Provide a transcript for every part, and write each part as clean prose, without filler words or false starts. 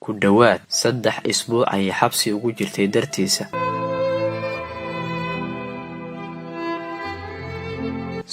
ku dhawaad 3 isbuuc ay xabsi ugu jirtay dartiisa.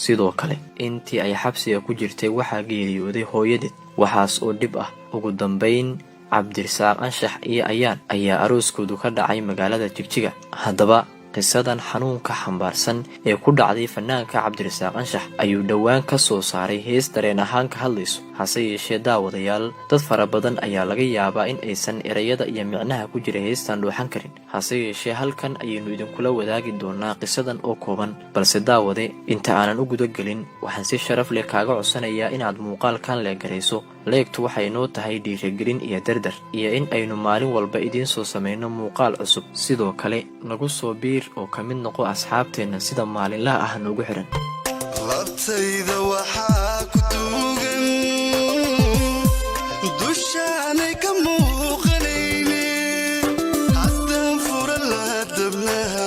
sidoo kale intii ay xabsiga ku jirtay waxaa geeriyooday hooyadeed, waxaas oo dhib ah. ugu dambeyn Cabdirasaaq Anshax iyo Ayaan ayaa arooskoodu ka dhacay magaalada Jigjiga. haddaba qisadan xanuunka xambaarsan ee ku dhacday fanaanka Cabdirasaaq Anshax ayuu dhawaan ka soo saaray hees dareen ahaan ka hadlayso. hase yeeshee daawadayaal, dad fara badan ayaa laga yaabaa in aysan erayada iyo micnaha ku jira heestan dhuuxan karin. hase yeeshee halkan ayaynu idinkula wadaagi doonaa qisadan oo kooban. balse daawade, inta aanan u gudagelin, waxaan si sharaf leh kaaga codsanayaa inaad muuqaalkan leegarayso. leegtu waxay noo tahay dhiirigelin iyo dardar, iyo in aynu maalin walba idiin soo samayno muuqaal cusub. sidoo kale nagu soo biir oo ka mid noqo asxaabteenna sida maalinlaha ah noogu xiran. labtayda waxaa ku duugan dushaanay ka muuqanayne, haddaan furan lahaa dabnaha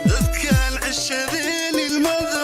dadkaan ceshadeen ilmada.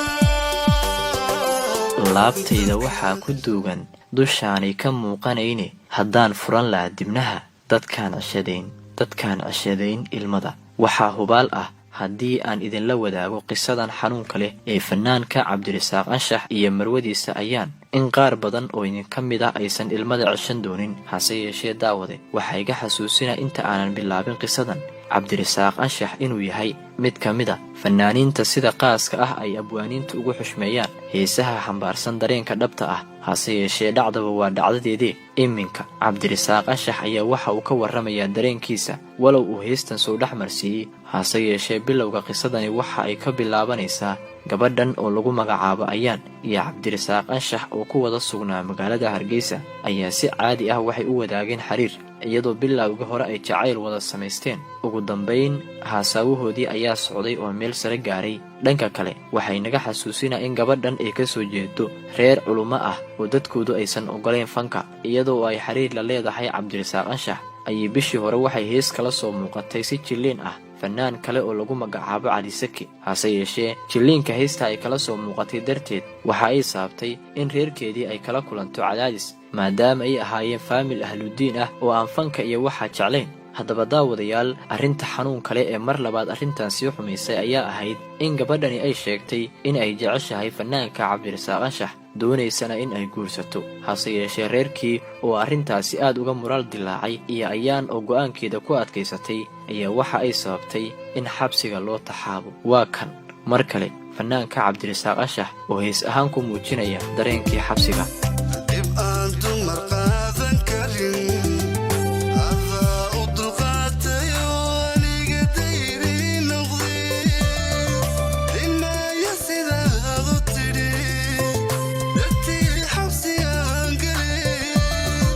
laabtayda waxaa ku duugan dushaanay ka muuqanayne, haddaan furan lahaa dibnaha dadkaan ceshadayn ilmada. waxaa hubaal ah haddii aan idinla wadaago qisadan xanuunka leh ee fanaanka Cabdirasaaq Anshax iyo marwadiisa Ayaan, in qaar badan oo idinka mid ah aysan ilmada ceshan doonin. hase yeeshee daawade, waxaa iga xasuusina inta aanan bilaabin qisadan, Cabdirasaaq Anshax inuu yahay mid ka mid ah fanaaniinta sida qaaska ah ay abwaaniinta ugu xushmeeyaan heesaha xambaarsan dareenka dhabta ah. hase yeeshee dhacdaba waa dhacdadeedii. iminka Cabdirasaaq Anshax ayaa waxa uu ka warramayaa dareenkiisa, walow uu heestan soo dhex marsiiyey. hase yeeshee bilowga qisadani waxa ay ka bilaabanaysaa gabadhan oo lagu magacaabo Ayaan iyo Cabdirasaaq Anshax oo ku wada sugnaa magaalada Hargeysa ayaa si caadi ah waxay u wadaageen xiriir, iyadoo bilowga hore ay jacayl wada samaysteen. ugu dambeyn haasawahoodii ayaa socday oo meel sare gaaray. dhanka kale waxay naga xasuusinaa in gabadhan ay ka soo jeedo reer culummo ah oo dadkoodu aysan ogoleen fanka. iyadoo ay xiriir la leedahay Cabdirasaaq Anshax ayay bishii hore waxay hees kala soo muuqatay si jilliin ah fanaan kale oo lagu magacaabo Cali Saki. hase yeeshee jilliinka heesta ay kala soo muuqatay darteed waxa ay saabtay in reerkeedii ay kala kulanto cadaadis, maadaama ay ahaayeen faamil ahludiin ah oo aan fanka iyo waxa jeclayn. haddaba daawadayaal, arrinta xanuun kale ee mar labaad arrintan sii xumaysay ayaa ahayd in gabadhani ay sheegtay in ay jeceshahay fanaanka Cabdirasaaq Anshax, doonaysana in ay guursato. hase yeeshee reerkii oo arrintaasi aad uga muraal dilaacay iyo Ayaan oo go'aankeeda ku adkaysatay ayaa waxa ay sababtay in xabsiga loo taxaabo. waa kan mar kale fanaanka Cabdirasaaq Anshax oo hees ahaan ku muujinaya dareenkii xabsiga.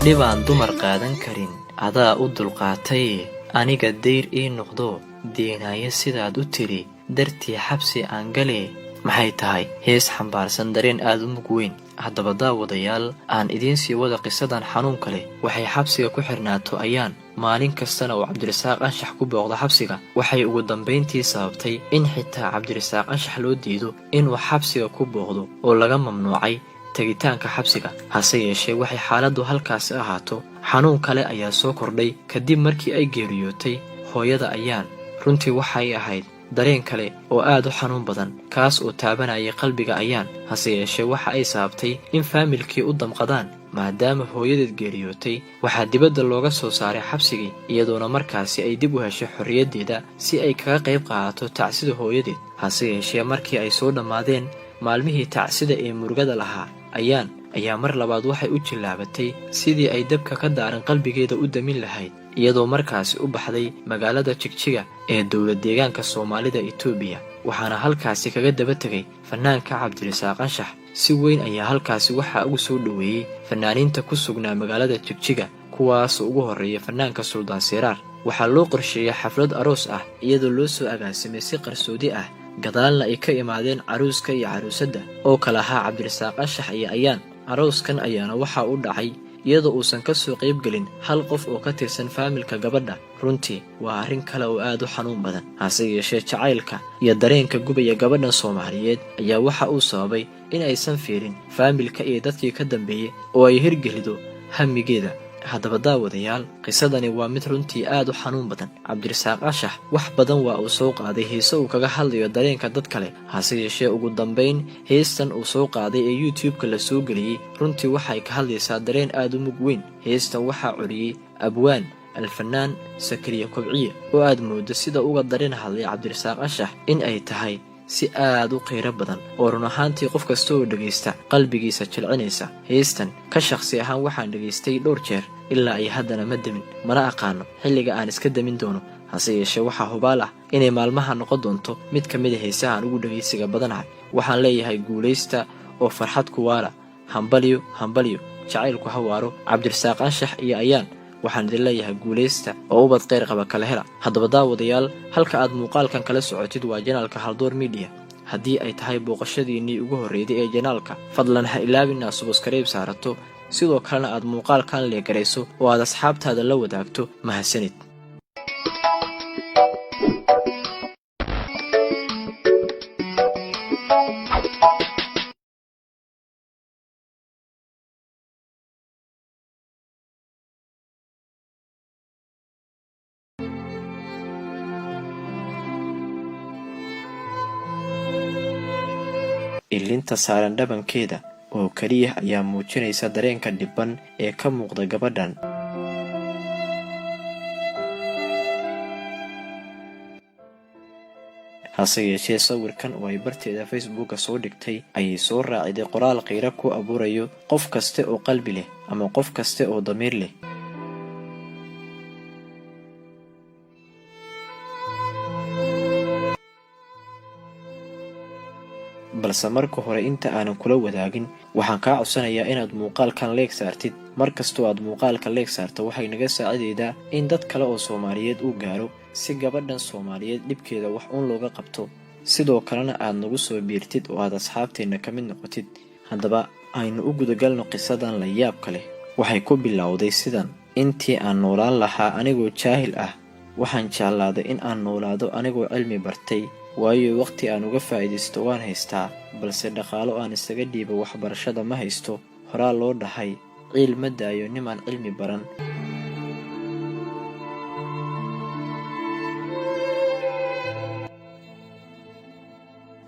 dhibaan dumar qaadan karin adaa u dulqaatay, aniga dayr ii noqdo deenaaya sidaad u tiri dartii xabsi aan galee. maxay tahay hees xambaarsan dareen aad u mug weyn. haddaba daawadayaal, aan idiin sii wada qisadan xanuunka leh. waxay xabsiga ku xirnaato Ayaan, maalin kastana oo Cabdirasaaq Anshax ku booqdo xabsiga. waxay ugu dambayntii sababtay in xitaa Cabdirasaaq Anshax loo diido inuu xabsiga ku booqdo oo laga mamnuucay tagitaanka xabsiga. hase yeeshee waxay xaaladdu halkaasi ahaato, xanuun kale ayaa soo kordhay kadib markii ay geeriyootay hooyada Ayaan. runtii waxay ahayd dareen kale oo aad u xanuun badan, kaas oo taabanayay qalbiga Ayaan. hase yeeshee waxa ay sababtay in faamilkii u damqadaan, maadaama hooyadeed geeriyootay. waxaa dibadda looga soo saaray xabsigii, iyadoona markaasi ay dib u heshay xorriyaddeeda si ay kaga qayb qaadato tacsida hooyadeed. hase yeeshee markii ay soo dhammaadeen maalmihii tacsida ee murugada lahaa, Ayaan ayaa mar labaad waxay u jillaabatay sidii ay dabka ka daaran qalbigeeda u damin lahayd, iyadoo markaasi u baxday magaalada Jigjiga ee dowlad deegaanka Soomaalida Itoobiya. waxaana halkaasi kaga daba tegay fanaanka Cabdirasaaq Anshax. si weyn ayaa halkaasi waxaa ugu soo dhoweeyey fanaaniinta ku sugnaa magaalada Jigjiga, kuwaas ugu horreeya fanaanka Suldaan Siraar. waxaa loo qorsheeyay xaflad aroos ah iyadoo loo soo agaasimay si qarsoodi ah, gadaalna ay ka imaadeen caruuska iyo caruusadda oo kala ahaa Cabdirasaaq Anshax iyo Ayaan. arooskan ayaana waxaa u dhacay iyadoo uusan ka soo qayb gelin hal qof oo ka tirsan faamilka gabadha. runtii waa arrin kale oo aad u xanuun badan. hase yeeshee jacaylka iyo dareenka gubaya gabadhan Soomaaliyeed ayaa waxa uu sababay in aysan fiirin faamilka iyo dadkii ka dambeeyey oo ay hirgelido hamigeeda. haddaba daawadayaal qisadani waa mid runtii aad u xanuun badan. Cabdirasaaq Anshax wax badan waa uu soo qaaday heese uu kaga hadlayo dareenka dad kale, hase yeeshee ugu dambayn heestan uu soo qaaday ee YouTube-ka la soo geliyey runtii waxay ka hadlaysaa dareen aad u mug weyn. heestan waxaa curiyey abwaan alfanaan Sakariya Kobciye oo aad moodo sida uga dareen hadlay Cabdirasaaq Anshax in ay tahay si aad u qiiro badan oo run ahaantii qof kasta oo dhageysta qalbigiisa jilcinaysa. heestan ka shakhsi ahaan waxaan dhageystay dhowr jeer ilaa ay haddana ma demin, mana aqaano xilliga aan iska demin doono. hase yeeshee waxaa hubaal ah inay maalmaha noqon doonto mid ka mid a heesaha aan ugu dhageysiga badanahay. waxaan leeyahay guulaysta oo farxad ku waala, hambalyo hambalyo, jacaylku ha waaro. Cabdirasaaq Anshax iyo Ayaan waxaan idin leeyahay guulaysta oo ubad kheyr qaba kala hela. haddaba daawadayaal, halka aad muuqaalkan kala socotid waa janaalka Haldoor Media. haddii ay tahay booqashadiinnii ugu horreeyday ee janaalka, fadlan ha ilaabin inaad subscribe saarato, sidoo kalena aad muuqaalkan leegarayso oo aad asxaabtaada la wadaagto. mahadsanid. ilinta saaran dhabankeeda oo kaliya ayaa muujinaysa dareenka dhibban ee ka muuqda gabadhan. hase yeeshee sawirkan oo ay barteeda Facebook soo dhigtay ayay soo raaciday qoraal qiiro ku abuurayo qof kaste oo qalbi leh ama qof kaste oo damiir leh. balse marka hore inta aanan kula wadaagin waxaan kaa codsanayaa inaad muuqaalkan leeg saartid. markastoo aad muuqaalka leeg saarto waxay naga saacidaydaa in dad kale oo Soomaaliyeed uu gaaro si gabadhan Soomaaliyeed dhibkeeda wax uun looga qabto. sidoo kalena aad nagu soo biirtid oo aad asxaabteena ka mid noqotid. haddaba aynu u gudagalno qisadan la yaabka leh. waxay ku bilowday sidan: intii aan noolaan lahaa anigoo jaahil ah, waxaan jeclaaday in aan noolaado anigoo cilmi bartay, waayo waqti aan uga faa'iidaysto waan haystaa, balse dhaqaalo aan isaga dhiibo waxbarashada ma haysto. horaa loo dhahay ciil ma daayo nimaan cilmi baran.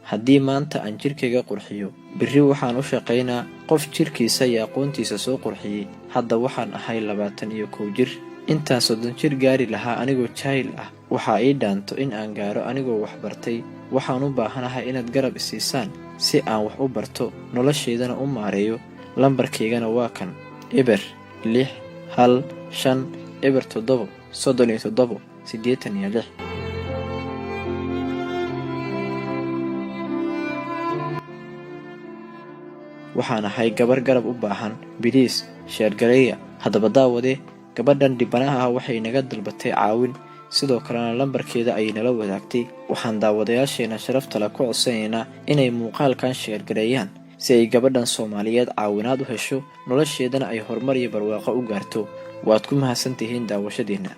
haddii maanta aan jirkayga qurxiyo, berri waxaan u shaqaynaa qof jirkiisa iyo aqoontiisa soo qurxiyey. hadda waxaan ahay 21 jir. intaan 30 jir gaari lahaa anigoo jaahil ah, waxaa ii dhaanto in aan gaaro anigoo wax bartay. waxaan u baahanahay inaad garab isiisaan si aan wax u barto, noloshaydana u maareeyo. lambarkaygana waa kan: eber 6 1 5 eber 7 37 86. waxaan ahay gabar garab u baahan. biliis sheergareeya. haddaba daawade, gabadhan dhibanaha ah waxay naga dalbatay caawin, sidoo kalena lambarkeeda ayay nala wadaagtay. waxaan daawadayaasheena sharafta leh ku codsanaynaa inay muuqaalkan sheergareeyaan si ay gabadhan Soomaaliyeed caawinaad u hesho, nolosheedana ay horumar iyo barwaaqo u gaarto. waad ku mahadsantihiin daawashadiina.